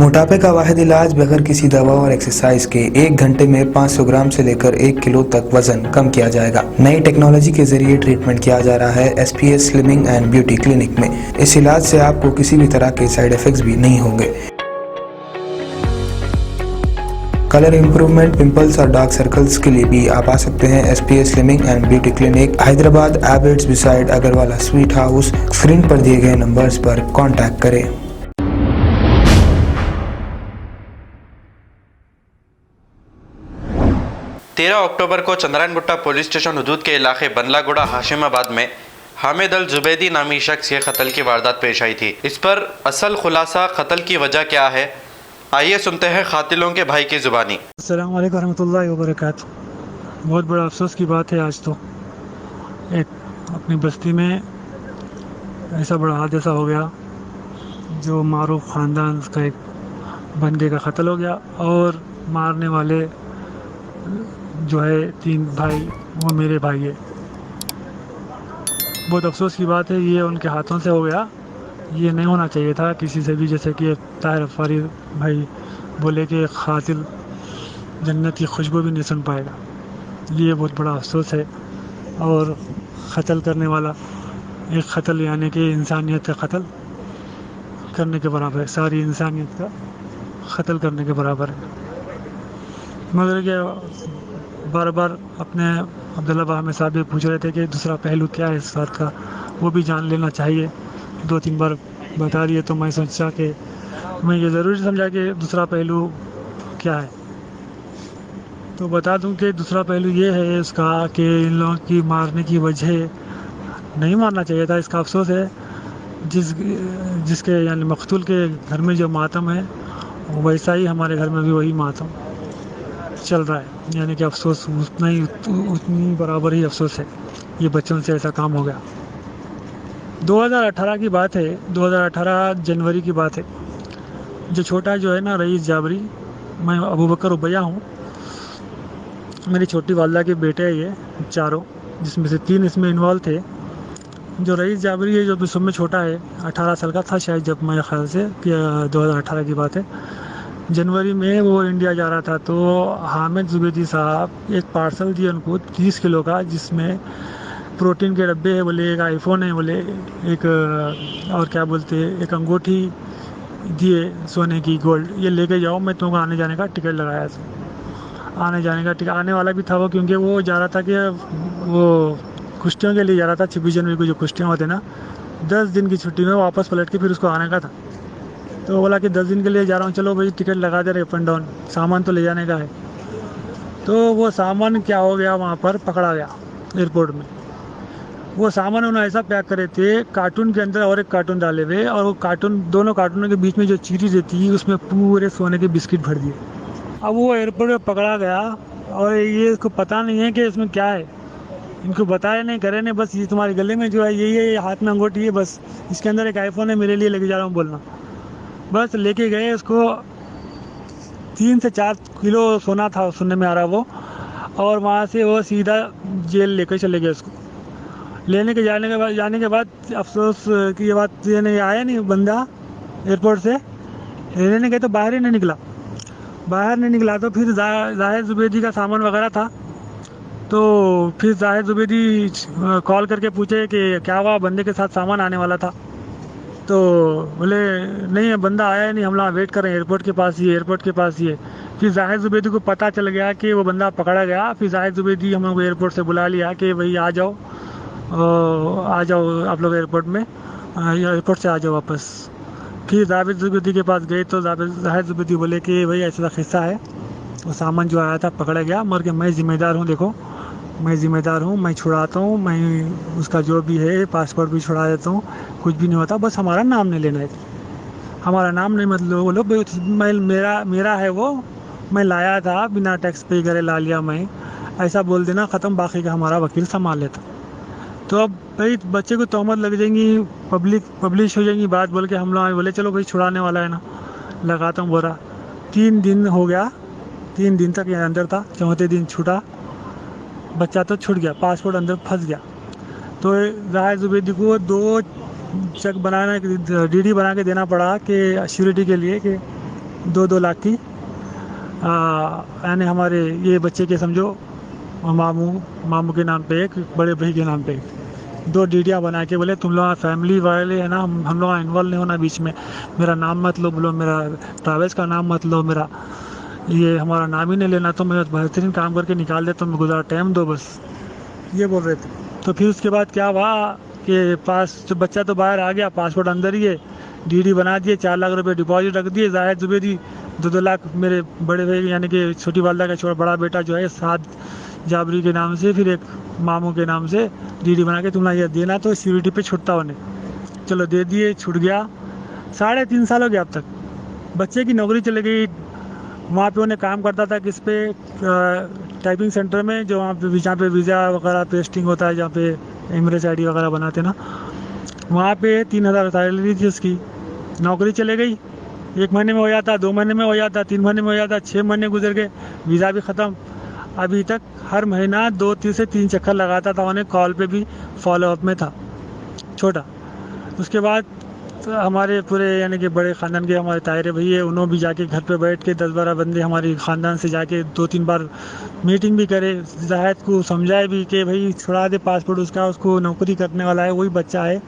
मोटापे का वाहिद इलाज बगैर किसी दवा और एक्सरसाइज के 1 घंटे में 500 ग्राम से लेकर 1 किलो तक वजन कम किया जाएगा। नई टेक्नोलॉजी के जरिए ट्रीटमेंट किया जा रहा है SPS slimming and beauty clinic में। इस इलाज से आपको किसी भी तरह के साइड इफेक्ट्स भी नहीं होंगे। कलर इंप्रूवमेंट, पिंपल्स और डार्क सर्कल्स के लिए भी आप आ सकते हैं SPS slimming and beauty clinic, Hyderabad, Abids beside Agrawala sweet house. Screen पर दिए गए नंबर्स पर कॉन्टैक्ट करें। 13 अक्टूबर को चंद्रायनगुट्टा पुलिस स्टेशन हदूद के इलाके बनलागुड़ा हाशिमाबाद में हामिद अल जुबैदी नामी शख्स के कत्ल की वारदात पेश आई थी। इस पर असल खुलासा कत्ल की वजह क्या है, आइए सुनते हैं खातिलों के भाई की जुबानी। अस्सलाम वालेकुम रहमतुल्लाहि व बरकातुहू। बहुत बड़ा अफसोस की बात है, आज तो एक अपनी बस्ती में ऐसा बड़ा हादसा हो गया जो मारूफ ख़ानदान का एक बंदे का कत्ल हो गया और मारने वाले जो है 3 भाई, वो मेरे भाई है। बहुत अफसोस की बात है, ये उनके हाथों से हो गया। ये नहीं होना चाहिए था किसी से भी, जैसे कि ताहिर अफारी भाई बोले कि कातिल जन्नत की खुशबू भी नहीं सुन पाएगा। ये बहुत बड़ा अफसोस है। और क़त्ल करने वाला एक क़त्ल यानी कि इंसानियत का क़त्ल करने के बराबर है, सारी इंसानियत का क़त्ल करने के बराबर है। मगर कि बार बार अपने अब्दुल्ला बाहमे साहब भी पूछ रहे थे कि दूसरा पहलू क्या है इस बात का, वो भी जान लेना चाहिए। 2-3 बार बता दिए तो मैं सोचा कि मैं ये ज़रूरी समझा कि दूसरा पहलू क्या है। तो बता दूं कि दूसरा पहलू ये है इसका कि इन लोगों की मारने की वजह नहीं मारना चाहिए था। इसका अफसोस है जिसके यानी मकतूल के घर में जो मातम है, वैसा ही हमारे घर में भी वही मातम चल रहा है। यानी कि अफसोस उतनी बराबर ही अफसोस है। ये बच्चों से ऐसा काम हो गया। 2018 की बात है, 2018 जनवरी की बात है। जो छोटा जो है ना रईस जाबरी, मैं अबू बकर उबैया हूँ, मेरी छोटी वालदा के बेटे हैं ये चारों, जिसमें से 3 इसमें इन्वॉल्व थे। जो रईस जाबरी है, जो सब में छोटा है, 18 साल का था शायद जब मेरे ख्याल से 2018 की बात है। जनवरी में वो इंडिया जा रहा था, तो हामिद जुबैदी साहब एक पार्सल दिए उनको 30 किलो का, जिसमें प्रोटीन के डब्बे है बोले, एक आईफोन है बोले, एक और क्या बोलते एक अंगूठी दिए सोने की, गोल्ड, ये लेके जाओ, मैं तुमको आने जाने का टिकट लगाया था। आने जाने का टिकट आने वाला भी था वो, क्योंकि वो जा रहा था कि वो कुश्तियों के लिए जा रहा था। 26 जनवरी को जो कुश्तियाँ होते ना, 10 दिन की छुट्टी में वापस पलट के फिर उसको आने का था। तो वो बोला कि 10 दिन के लिए जा रहा हूँ, चलो भाई टिकट लगा दे रहे, अप एंड डाउन, सामान तो ले जाने का है। तो वो सामान क्या हो गया, वहाँ पर पकड़ा गया एयरपोर्ट में। वो सामान उन्होंने ऐसा पैक करे थे, कार्टून के अंदर और एक कार्टून डाले हुए, और वो कार्टून, दोनों कार्टूनों के बीच में जो चीरी रहती है, उसमें पूरे सोने के बिस्किट भर दिए। अब वो एयरपोर्ट में पकड़ा गया और ये इसको पता नहीं है कि इसमें क्या है, इनको बताया नहीं, करे नहीं, बस ये तुम्हारे गले में जो है यही है, ये हाथ में अंगूठी है, बस इसके अंदर एक आईफोन है, मेरे लिए लेके जा रहा हूँ बोलना। बस लेके गए उसको। 3 से 4 किलो सोना था सुनने में आ रहा वो, और वहाँ से वो सीधा जेल लेकर चले गए उसको। जाने के बाद अफसोस की ये बात, ये नहीं आया नहीं बंदा एयरपोर्ट से, लेने गए तो बाहर ही नहीं निकला। तो फिर जाहिर जुबैदी का सामान वगैरह था, तो फिर जाहिर जुबैदी कॉल करके पूछे कि क्या हुआ, बंदे के साथ सामान आने वाला था। तो बोले नहीं, बंदा आया नहीं, हम लोग वेट कर रहे हैं, एयरपोर्ट के पास ही है। फिर जाहिर जुबैदी को पता चल गया कि वो बंदा पकड़ा गया। फिर जाहिर जुबैदी हम लोग एयरपोर्ट से बुला लिया कि भाई आ जाओ आप लोग एयरपोर्ट में, एयरपोर्ट से आ जाओ वापस। फिर जाहिर जुबैदी के पास गए तो जाहिर जुबैदी बोले कि भाई ऐसा किस्सा है, वो सामान जो आया था पकड़ा गया, मगर के मैं ज़िम्मेदार हूँ, देखो मैं ज़िम्मेदार हूँ, मैं छुड़ाता हूँ, मैं उसका जो भी है पासपोर्ट भी छुड़ा देता हूँ, कुछ भी नहीं होता, बस हमारा नाम नहीं लेना है, हमारा नाम नहीं, मतलब बोलो मैं मेरा है वो, मैं लाया था, बिना टैक्स पे करे ला लिया मैं, ऐसा बोल देना, ख़त्म, बाकी का हमारा वकील संभाल लेता। तो अब भाई बच्चे को तहमत लग जाएंगी, पब्लिश हो जाएंगी बात, बोल के हम लोग बोले चलो भाई छुड़ाने वाला है ना, लगाता हूँ बोरा। 3 दिन हो गया, 3 दिन तक ये अंदर था, 4थे दिन छूटा, बच्चा तो छूट गया, पासपोर्ट अंदर फंस गया। तो जाहिर जुबैदी को 2 चेक बनाना, DD बना के देना पड़ा कि श्योरिटी के लिए कि 2-2 लाख की, यानी हमारे ये बच्चे के समझो मामू के नाम पे एक, बड़े भाई के नाम पे एक, 2 डीडियाँ बना के बोले तुम लोग फैमिली वाले है ना, हम लोग इन्वॉल्व नहीं होना बीच में, मेरा नाम मत लो, बोलो मेरा ट्रैवल्स का नाम मत लो, मेरा ये हमारा नाम ही नहीं लेना, तो मैं बेहतरीन काम करके निकाल दे, तुम गुजारा टाइम दो बस, ये बोल रहे थे। तो फिर उसके बाद क्या हुआ कि तो बच्चा तो बाहर आ गया, पासपोर्ट अंदर ही है, डीडी बना दिए, 4 लाख रुपए डिपॉजिट रख दिए, जाहिद जुबैदी 2-2 लाख मेरे बड़े भाई यानी कि छोटी वालदा का बड़ा बेटा जो है साद जाबरी के नाम से, फिर एक मामू के नाम से डीडी बना के तुमने ये देना तो सिक्योरिटी पे छुट्टा होने, चलो दे दिए, छूट गया। 3.5 साल हो गया अब तक, बच्चे की नौकरी चली गई। वहाँ पे उन्हें काम करता था किस पे, टाइपिंग सेंटर में, जो जहाँ पे वीज़ा वगैरह पेस्टिंग होता है, जहाँ पे एमरेज ID वगैरह बनाते ना, वहाँ पे 3,000 सैलरी थी उसकी, नौकरी चले गई। 1 महीने में हो जाता, 2 महीने में हो जाता, 3 महीने में हो जाता, 6 महीने गुजर गए, वीज़ा भी ख़त्म। अभी तक हर महीना 2 से 3 चक्कर लगाता था, उन्हें कॉल पे भी फॉलोअप में था छोटा। उसके बाद हमारे पूरे यानी कि बड़े ख़ानदान के हमारे तायरे भैया, उन्होंने भी जाके घर पे बैठ के 10-12 बंदे हमारे ख़ानदान से जाके 2-3 बार मीटिंग भी करे, जाहिद को समझाए भी कि भाई छुड़ा दे पासपोर्ट उसका, उसको नौकरी करने वाला है, वही बच्चा है।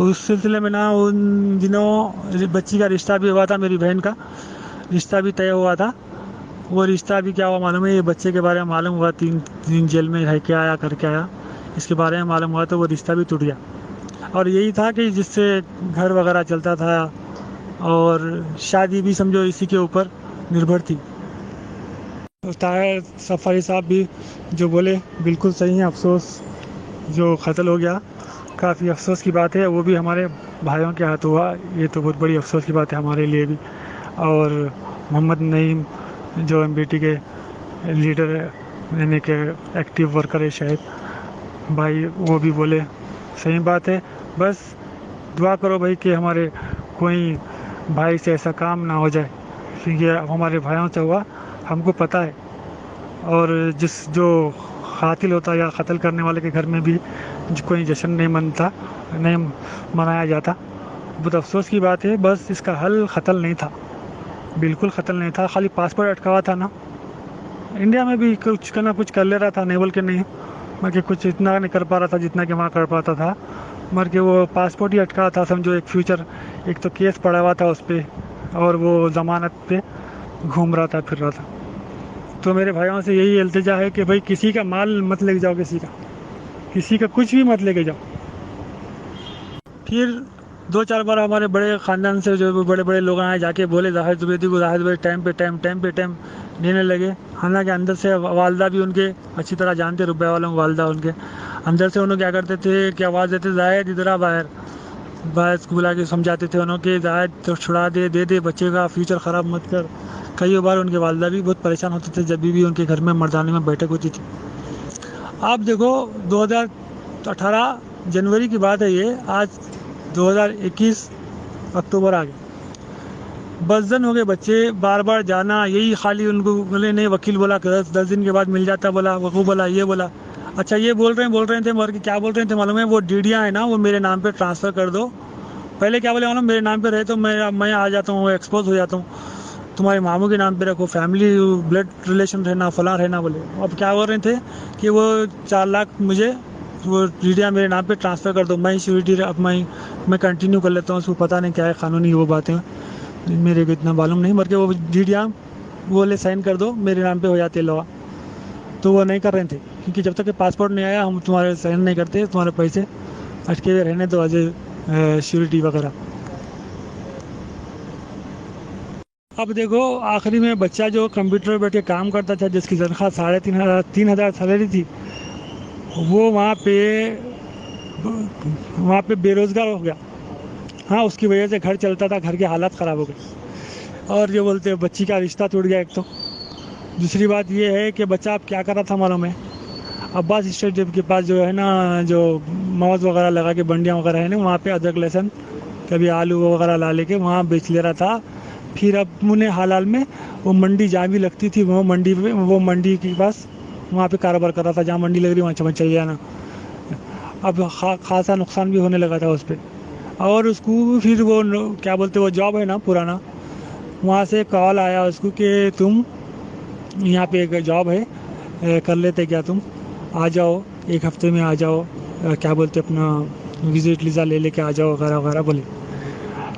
उस सिलसिले में ना उन दिनों बच्ची का रिश्ता भी हुआ था, मेरी बहन का रिश्ता भी तय हुआ था। वो रिश्ता भी क्या हुआ मालूम है, ये बच्चे के बारे में मालूम हुआ, 3 दिन जेल में रह के आया, करके आया, इसके बारे में मालूम हुआ, तो वो रिश्ता भी टूट गया। और यही था कि जिससे घर वगैरह चलता था और शादी भी समझो इसी के ऊपर निर्भर थी। ताहिर सफारी साहब भी जो बोले बिल्कुल सही है, अफसोस जो कत्ल हो गया, काफ़ी अफसोस की बात है, वो भी हमारे भाइयों के हाथ हुआ, ये तो बहुत बड़ी अफसोस की बात है हमारे लिए भी। और मोहम्मद नईम जो MBT के लीडर है, यानी कि एक्टिव वर्कर है शायद भाई, वो भी बोले सही बात है। बस दुआ करो भाई कि हमारे कोई भाई से ऐसा काम ना हो जाए, क्योंकि हमारे भाइयों से हुआ, हमको पता है। और जो कातिल होता या कत्ल करने वाले के घर में भी कोई जश्न नहीं मनाया जाता, बहुत अफसोस की बात है। बस इसका हल कत्ल नहीं था, बिल्कुल कत्ल नहीं था, खाली पासपोर्ट अटकावा था ना। इंडिया में भी कुछ करना कुछ कर ले रहा था, नहीं बोल के नहीं, मगर कुछ इतना नहीं कर पा रहा था जितना कि वहाँ कर पाता था, मगर के वो पासपोर्ट ही अटका था समझो। एक फ्यूचर, एक तो केस पड़ा हुआ था उस पर, और वो ज़मानत पे घूम रहा था, फिर रहा था। तो मेरे भाइयों से यही इल्तिजा है कि भाई किसी का माल मत लेके जाओ, किसी का कुछ भी मत लेके जाओ। फिर 2-4 बार हमारे बड़े ख़ानदान से जो बड़े बड़े लोग आए, जाके बोले जाहिद जुबैदी को, जाहिद भाई टाइम पे टाइम देने लगे। हालांकि अंदर से वालदा भी उनके अच्छी तरह जानते, रुपये वालों वालदा उनके, अंदर से उन्होंने क्या करते थे कि आवाज़ देते, जाहिद इधर आ, बाहर को बुला के समझाते थे उन्होंने कि जाहिद तो छुड़ा दे बच्चे का फ्यूचर ख़राब मत कर। कई बार उनके वालदा भी बहुत परेशान होते थे जब भी उनके घर में मर्दानी में बैठक होती थी। आप देखो 2018 जनवरी की बात है ये, आज 2021 अक्टूबर आ गया, 10 दिन हो गए, बच्चे बार बार जाना, यही खाली उनको बोले नहीं, वकील बोला 10 दिन के बाद मिल जाता, बोला वकू बोला, ये बोला। अच्छा ये बोल रहे थे मगर क्या बोल रहे थे मालूम है, वो डीडियाँ है ना, वो मेरे नाम पे ट्रांसफ़र कर दो। पहले क्या बोले मालूम, मेरे नाम पे रहे तो मैं आ जाता हूँ, एक्सपोज हो जाता हूँ, तुम्हारे मामू के नाम पे रखो, फैमिली ब्लड रिलेशन रहना, फलां रहना बोले। अब क्या बोल रहे थे कि वो 4 लाख मुझे वो डीडियाँ मेरे नाम पे ट्रांसफ़र कर दो, मैं सिक्योरिटी अब मैं कंटिन्यू कर लेता हूँ। उसको पता नहीं क्या है कानूनी वो बातें, मेरे को इतना मालूम नहीं, मगर के वो डीडियाँ बोले साइन कर दो, मेरे नाम पे हो जाती है लॉ। तो वो नहीं कर रहे थे, क्योंकि जब तक कि पासपोर्ट नहीं आया हम तुम्हारे साइन नहीं करते, तुम्हारे पैसे अटके हुए रहने दो, अजय सिक्योरिटी वगैरह। अब देखो आखिरी में बच्चा जो कंप्यूटर पर बैठ के काम करता था, जिसकी तनख्वाह 3,500 सैलरी थी, वो वहाँ पे बेरोज़गार हो गया। हाँ, उसकी वजह से घर चलता था, घर के हालात ख़राब हो गए। और जो बोलते हैं बच्ची का रिश्ता टूट गया एक तो। दूसरी बात ये है कि बच्चा अब क्या कर रहा था मालूम है, अब्बास स्टेडियम के पास जो है ना, जो मौज वगैरह लगा के बंडियाँ वगैरह है ना, वहाँ पे अदरक लहसुन कभी आलू वगैरह ला लेके वहाँ बेच ले रहा था। फिर अब उन्हें हाल में वो मंडी जहाँ भी लगती थी, वो मंडी के पास वहाँ पे कारोबार कर रहा था, जहाँ मंडी लग रही वहाँ चाहिए जाना। अब खासा नुकसान भी होने लगा था उस पर। और उसको फिर वो क्या बोलते, वो जॉब है ना पुराना, वहाँ से कॉल आया उसको कि तुम यहाँ पे एक जॉब है, कर लेते क्या तुम, आ जाओ एक हफ्ते में आ जाओ, क्या बोलते अपना विजिट वीज़ा ले लेके आ जाओ वगैरह वगैरह बोले।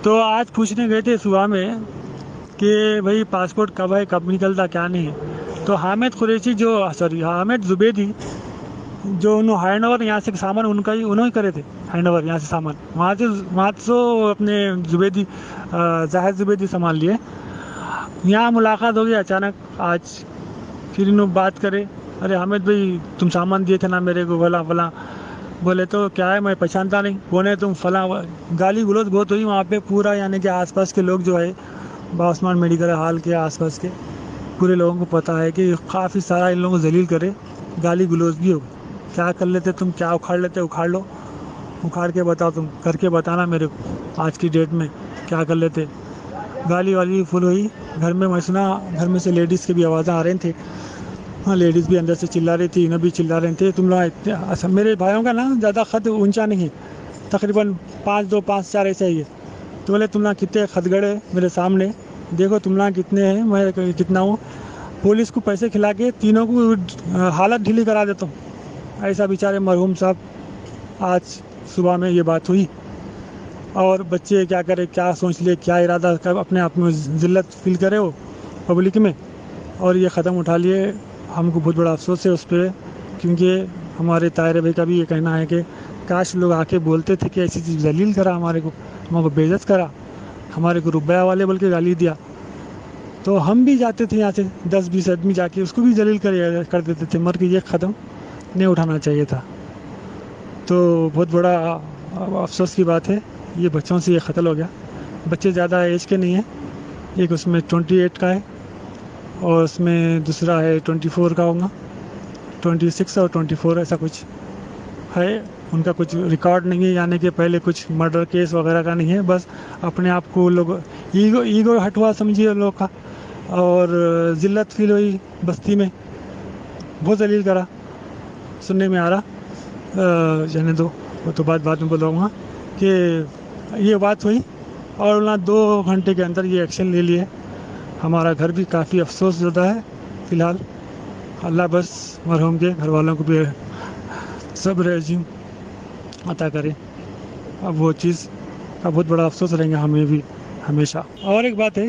तो आज पूछने गए थे सुबह में कि भाई पासपोर्ट कब है, कब निकलता, क्या नहीं है। तो हामिद कुरैशी हामिद जुबैदी जो उन्होंने हैंड ओवर यहाँ से सामान उनका ही उन्होंने करे थे, हैंड ओवर यहाँ से सामान वहाँ से अपने जुबैदी जाहिद जुबैदी सामान लिए। यहाँ मुलाकात हो गई अचानक आज, फिर इन्होंने बात करे, अरे हामिद भाई तुम सामान दिए थे ना मेरे को, फला फला। बोले तो क्या है, मैं पहचानता नहीं, कौन है तुम, फला। गाली गलौज बहुत हुई वहाँ पे पूरा, यानी कि आसपास के लोग जो है बाउस्मान मेडिकल हॉल के आसपास के पूरे लोगों को पता है कि काफ़ी सारा इन लोगों को जलील करे, गाली गलौज भी हो। क्या कर लेते तुम, क्या उखाड़ लेते, उखाड़ लो, उखाड़ के बताओ, तुम करके बताना मेरे को आज की डेट में क्या कर लेते। गाली वाली फुल हुई। घर में मैं सुना, घर में से लेडीज़ की भी आवाज़ें आ रही थी। हाँ, लेडीज़ भी अंदर से चिल्ला रही थी, इन्हें भी चिल्ला रहे थे, तुम लोग इतने। अच्छा, मेरे भाइयों का ना ज़्यादा ख़त ऊंचा नहीं है, तकरीबन 5-2 5-4 ऐसा ही है। तो बोले तुम लोग कितने खत गड़े मेरे सामने, देखो तुम लोग कितने हैं, मैं कितना हूँ। पुलिस को पैसे खिला के तीनों को हालत ढीली करा देता हूँ। ऐसा बेचारे मरहूम साहब आज सुबह में ये बात हुई। और बच्चे क्या करे, क्या सोच ले, क्या इरादा कर, अपने आप में ज़िल्लत फील करे वो पब्लिक में, और ये क़दम उठा लिए। हमको बहुत बड़ा अफसोस है उस पर, क्योंकि हमारे ताहिर भाई का भी ये कहना है कि काश लोग आके बोलते थे कि ऐसी चीज़ जलील करा, हमारे को बेइज्जत करा, हमारे को रुपया वाले बोल के गाली दिया, तो हम भी जाते थे यहाँ से 10-20 आदमी जाके उसको भी जलील कर देते थे। मर के ये क़दम नहीं उठाना चाहिए था। तो बहुत बड़ा अफसोस की बात है, ये बच्चों से ये क़त्ल हो गया। बच्चे ज़्यादा एज के नहीं हैं, एक उसमें 28 का है और उसमें दूसरा है 24 का होगा, 26 और 24 ऐसा कुछ है। उनका कुछ रिकॉर्ड नहीं है, यानी कि पहले कुछ मर्डर केस वगैरह का नहीं है, बस अपने आप को लोग ईगो हटवा समझिए लोग का, और ज़िल्लत फील हुई बस्ती में, बहुत जलील करा। सुनने में आ रहा, जाने दो, वो तो बाद में बोलूँगा कि ये बात हुई और ना 2 घंटे के अंदर ये एक्शन ले लिए। हमारा घर भी काफ़ी अफसोस ज़्यादा है फ़िलहाल। अल्लाह बस मरहूम के घर वालों को भी सब्र अज़ीम अता करे। अब वो चीज़ का बहुत बड़ा अफसोस रहेंगे हमें भी हमेशा। और एक बात है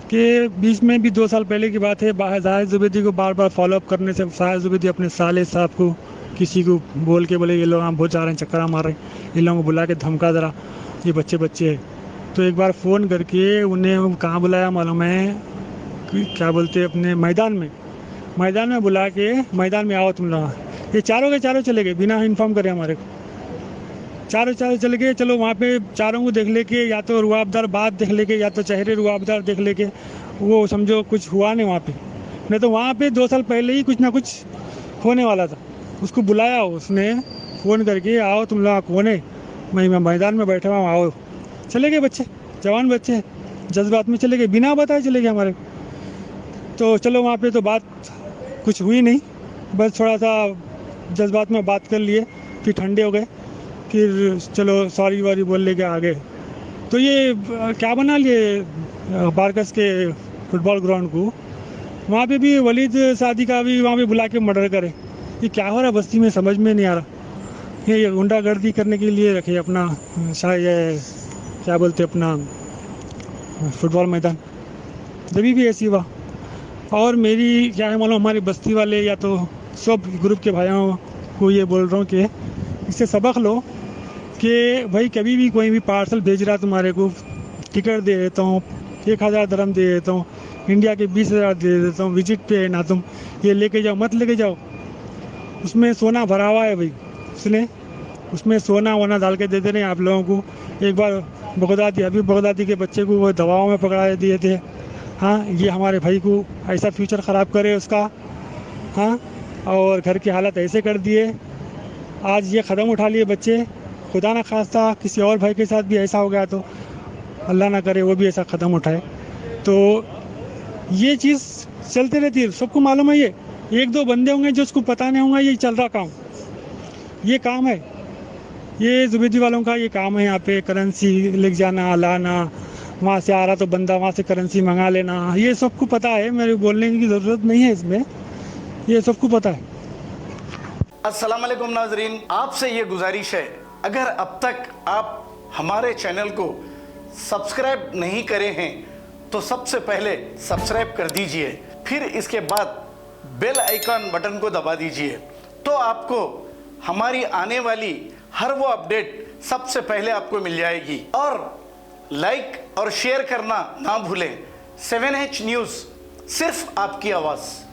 कि बीच में भी 2 साल पहले की बात है, जाहिद जुबैदी को बार बार फॉलोअप करने से जाहिद जुबैदी अपने साले साहब को किसी को बोल के बोले ये लोग हम बहुत जा रहे हैं, चक्कर मार रहे हैं, इन लोगों को बुला के धमका ज़रा, ये बच्चे हैं। तो एक बार फ़ोन करके उन्हें कहाँ बुलाया मालूम है, क्या बोलते अपने मैदान में बुला के, मैदान में आओ तुम लोग। ये चारों के चारों चले गए बिना इन्फॉर्म करे हमारे को, चारों चले गए। चलो वहाँ पे चारों को देख लेके, या तो रुआबदार बात देख लेके, या तो चेहरे रुआबदार देख लेके, वो समझो कुछ हुआ नहीं वहाँ पे। नहीं तो वहाँ पे 2 साल पहले ही कुछ ना कुछ होने वाला था। उसको बुलाया उसने फ़ोन करके, आओ तुम लोग, कौन है, मैं मैदान में बैठा हुआ, आओ। चले गए बच्चे, जवान बच्चे जज्बात में चले गए, बिना बताए चले गए हमारे। तो चलो वहाँ पे तो बात कुछ हुई नहीं, बस थोड़ा सा जज्बात में बात कर लिए, फिर ठंडे हो गए, फिर चलो सॉरी वारी बोल लेके आ गए। तो ये क्या बना लिए बारकस के फुटबॉल ग्राउंड को, वहाँ पे भी वलीद सादी का भी वहाँ पे बुला के मर्डर करे। ये क्या हो रहा बस्ती में, समझ में नहीं आ रहा। ये गुंडागर्दी करने के लिए रखे अपना शायद क्या बोलते अपना फुटबॉल मैदान, जब भी ऐसी हुआ। और मेरी क्या है मालूम, हमारे बस्ती वाले या तो सब ग्रुप के भाइयों को ये बोल रहा हूँ कि इससे सबक लो कि भाई कभी भी कोई भी पार्सल भेज रहा तुम्हारे को, टिकट दे देता हूँ, 1000 दरम दे देता हूँ, इंडिया के 20,000 दे देता हूँ, विजिट पे है ना, तुम ये लेके जाओ, मत लेके जाओ। उसमें सोना भरा हुआ है भाई, सुने, उसमें सोना वोना डाल के देते नहीं आप लोगों को। एक बार बगदादी के बच्चे को वो दवाओं में पकड़ा दिए थे। हाँ, ये हमारे भाई को ऐसा फ्यूचर ख़राब करे उसका। हाँ, और घर की हालत ऐसे कर दिए। आज ये क़दम उठा लिए बच्चे, खुदा ना खास्ता किसी और भाई के साथ भी ऐसा हो गया तो अल्लाह ना करे वो भी ऐसा क़दम उठाए। तो ये चीज़ चलते रहती है, सबको मालूम है। ये 1-2 बंदे होंगे जो उसको पता नहीं होगा ये चल रहा काम, ये काम है, ये जुबैदी वालों का ये काम है। यहाँ पे करेंसी ले जाना, लाना, वहाँ से आ रहा तो बंदा वहाँ से करेंसी मंगा लेना, ये सबको पता है, मेरे बोलने की ज़रूरत नहीं है इसमें, ये सबको पता है। अस्सलाम वालेकुम नाजरीन, आपसे ये गुजारिश है, अगर अब तक आप हमारे चैनल को सब्सक्राइब नहीं करे हैं तो सबसे पहले सब्सक्राइब कर दीजिए, फिर इसके बाद बेल आइकन बटन को दबा दीजिए, तो आपको हमारी आने वाली हर वो अपडेट सबसे पहले आपको मिल जाएगी। और लाइक और शेयर करना ना भूलें। 7H न्यूज़, सिर्फ आपकी आवाज़।